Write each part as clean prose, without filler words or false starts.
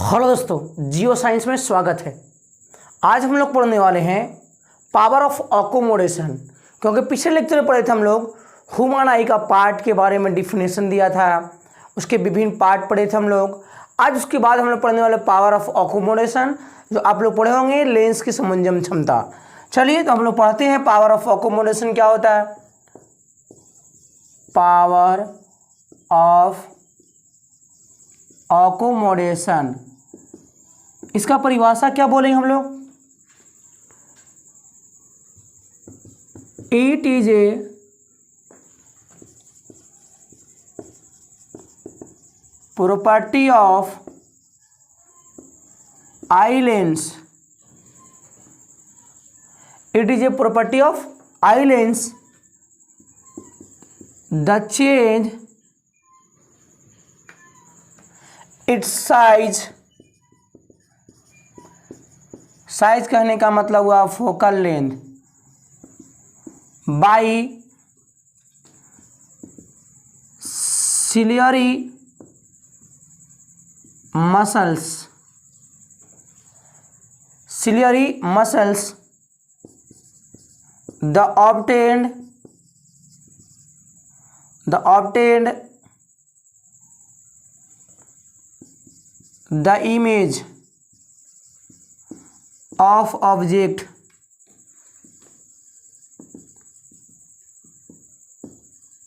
Hello दोस्तों, geo science में स्वागत है। आज हम लोग पढ़ने वाले हैं पावर ऑफ अकोमोडेशन। क्योंकि पिछले लेक्चर में पढ़े थे हम लोग ह्यूमन आई का पार्ट के बारे में डिफिनेशन दिया था, उसके विभिन्न पार्ट पढ़े थे हम लोग। आज उसके बाद हम लोग पढ़ने वाले पावर ऑफ अकोमोडेशन, जो आप लोग पढ़े होंगे लेंस की समंजन क्षमता। चलिए तो हम लोग पढ़ते हैं पावर ऑफ अकोमोडेशन क्या होता है। पावर ऑफ अकोमोडेशन, इसका परिभाषा क्या बोलेंगे हम लोग। It is a property of eye lens. It is a property of eye lens the change it's size कहने का मतलब हुआ focal length by ciliary muscles the obtained the image of object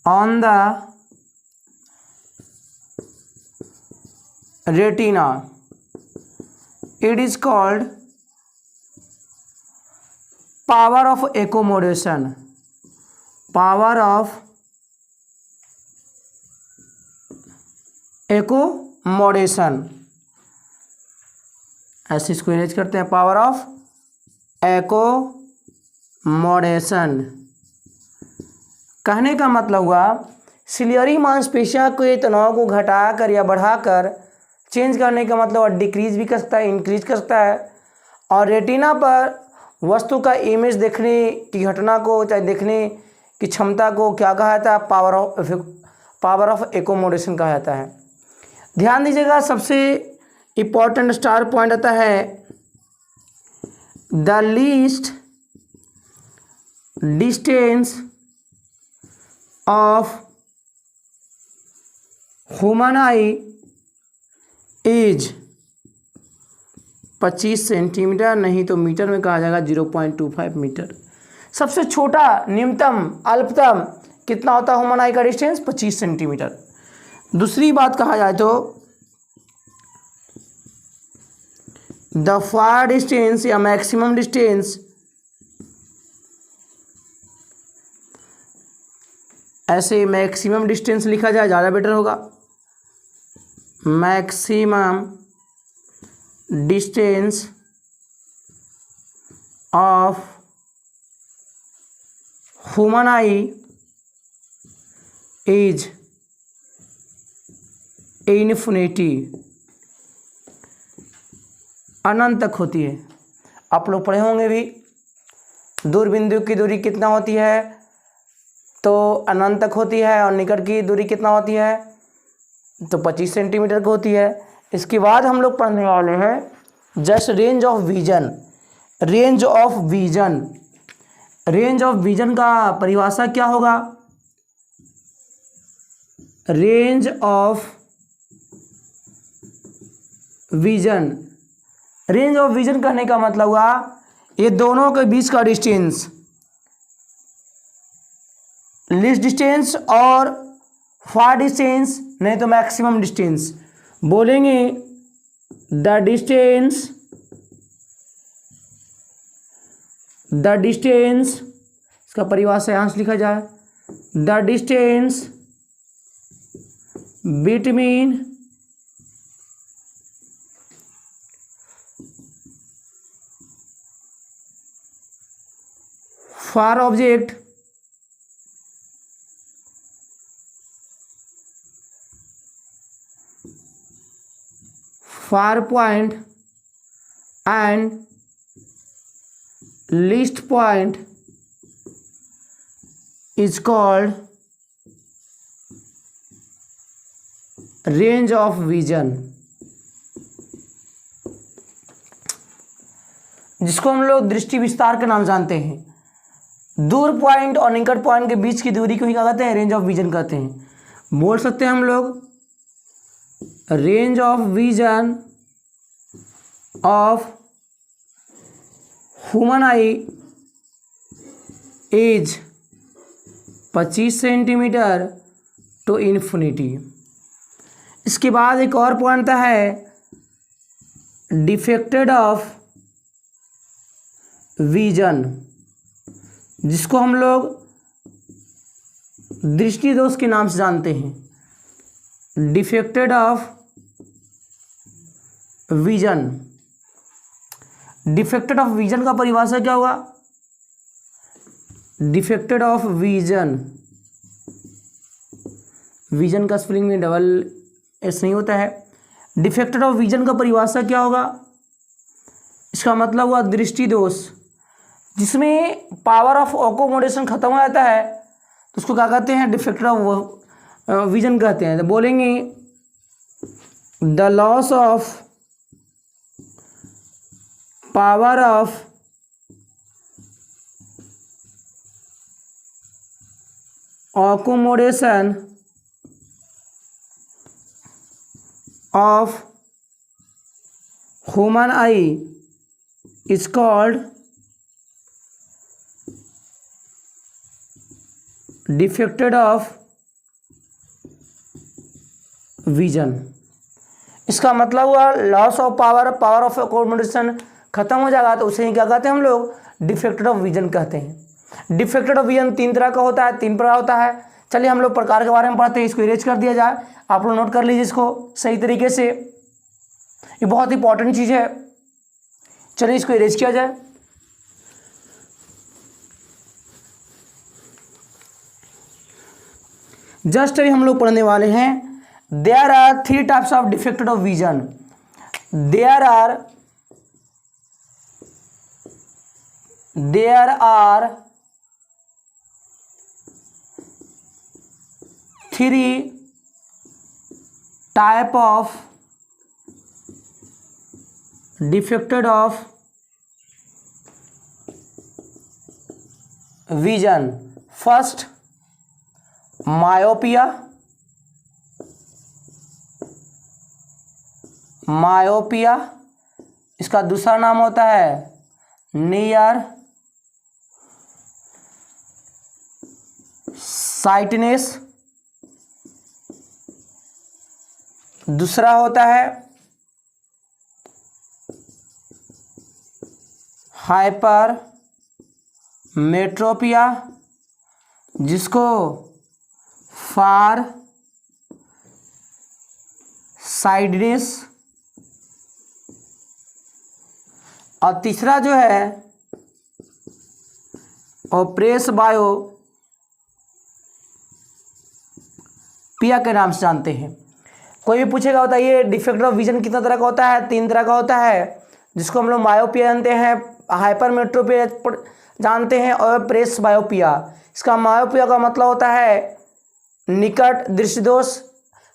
on the retina. It is called power of accommodation. Power of accommodation, ऐसे इसको arrange करते हैं। Power of accommodation कहने का मतलब हुआ सिलियरी मांसपेशियों के तनाव को घटाकर या बढ़ाकर चेंज करने का मतलब डिक्रीज भी कर सकता है, इंक्रीज कर सकता है। और रेटिना पर वस्तु का इमेज देखने की घटना को, चाहे देखने की क्षमता को क्या कहा जाता है, पावर ऑफ एकोमोडेशन कहा जाता है। ध्यान दीजिएगा, सबसे इम्पॉर्टेंट स्टार पॉइंट आता है the least distance of human eye is 25 centimetre, नहीं तो मीटर में कहा जाएगा 0.25 मीटर। सबसे छोटा न्यूनतम अल्पतम कितना होता है ह्यूमन आई का डिस्टेंस? 25 सेंटीमीटर। दूसरी बात कहा जाए तो द फार डिस्टेंस या मैक्सिमम डिस्टेंस, ऐसे मैक्सिमम डिस्टेंस लिखा जाए ज़्यादा बेटर होगा। Maximum distance of human eye is infinity, अनंत तक होती है। आप लोग पढ़े होंगे भी दूर बिंदु की दूरी कितना होती है, तो अनंत तक होती है। और निकट की दूरी कितना होती है, तो 25 सेंटीमीटर की होती है। इसके बाद हम लोग पढ़ने वाले हैं just range of vision. Range of vision का परिभाषा क्या होगा? रेंज ऑफ विजन कहने का मतलब हुआ ये दोनों के बीच का डिस्टेंस, लीस्ट डिस्टेंस और फार डिस्टेंस, नहीं तो मैक्सिमम डिस्टेंस। बोलेंगे द डिस्टेंस इसका परिभाषा यहाँ से लिखा जाए the distance between far object far point and least point is called range of vision. जिसको हम लोग दृष्टि विस्तार के नाम जानते हैं। दूर पॉइंट और निकट पॉइंट के बीच की दूरी को ही क्या कहते हैं? रेंज ऑफ विजन कहते हैं। बोल सकते हैं हम लोग range of vision of human eye is 25 centimetre to infinity. इसके बाद एक और पॉइंट है डिफेक्टेड ऑफ विजन, जिसको हम लोग दृष्टि दोष के नाम से जानते हैं। Defected of vision, defected of vision का परिभाषा क्या होगा? डिफेक्टेड ऑफ विजन, विजन का स्पेलिंग में डबल एस नहीं होता है। डिफेक्टेड ऑफ विजन का परिभाषा क्या होगा? इसका मतलब हुआ दृष्टि दोष, जिसमें पावर ऑफ अकोमोडेशन खत्म हो जाता है, तो उसको क्या कहते हैं? डिफेक्टेड ऑफ विजन कहते हैं। तो बोलेंगे the loss of power of accommodation of human eye is called defected of vision। इसका मतलब हुआ loss of power, power of accommodation खत्म हो जाएगा, तो उसे ही क्या कहते हैं हम लोग? डिफेक्टेड ऑफ विजन कहते हैं। डिफेक्टेड ऑफ विजन 3 तरह का होता है, 3 प्रकार होता है। चलिए हम लोग प्रकार के बारे में पढ़ते हैं। इसको इरेज कर दिया जाए, आप लोग नोट कर लीजिए इसको सही तरीके से, ये बहुत इंपॉर्टेंट चीज़ है। चलिए इसको इरेज किया जाए। जस्ट अभी हम लोग पढ़ने वाले हैं there are 3 types of defected of vision. There are 3 type of defected of vision. First myopia, myopia, इसका दूसरा नाम होता है नियर साइटनेस, दूसरा होता है हाइपर मेट्रोपिया, जिसको फार साइडनेस, और तीसरा जो है ओप्रेस बायोपिया के नाम से जानते हैं। कोई भी पूछेगा बताइए डिफेक्टेड ऑफ विजन कितना तरह का होता है? 3 तरह का होता है, जिसको हम लोग मायोपिया जानते हैं, हाइपर मेट्रोपिया जानते हैं और प्रेस बायोपिया। इसका मायोपिया का मतलब होता है निकट दृष्टि दोष,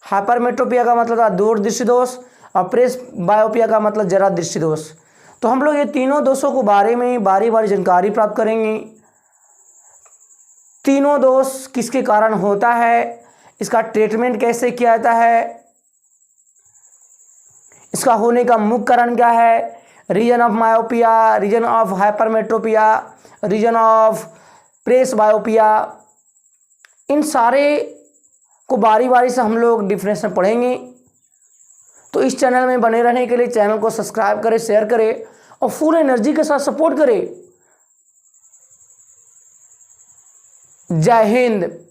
हाइपर मेट्रोपिया का मतलब होता है दूर दृष्टि दोष, और प्रेस बायोपिया का मतलब जरा दृष्टि दोष। तो हम लोग ये तीनों दोषों को बारे में बारी बारी जानकारी प्राप्त करेंगे। तीनों दोष किसके कारण होता है, इसका ट्रीटमेंट कैसे किया जाता है, इसका होने का मुख्य कारण क्या है, reason of myopia, reason of hypermetropia, reason of presbyopia, इन सारे को बारी बारी से हम लोग डिफरेंस में पढ़ेंगे। तो इस चैनल में बने रहने के लिए चैनल को सब्सक्राइब करें, शेयर करें और फुल एनर्जी के साथ सपोर्ट करें। जय हिंद।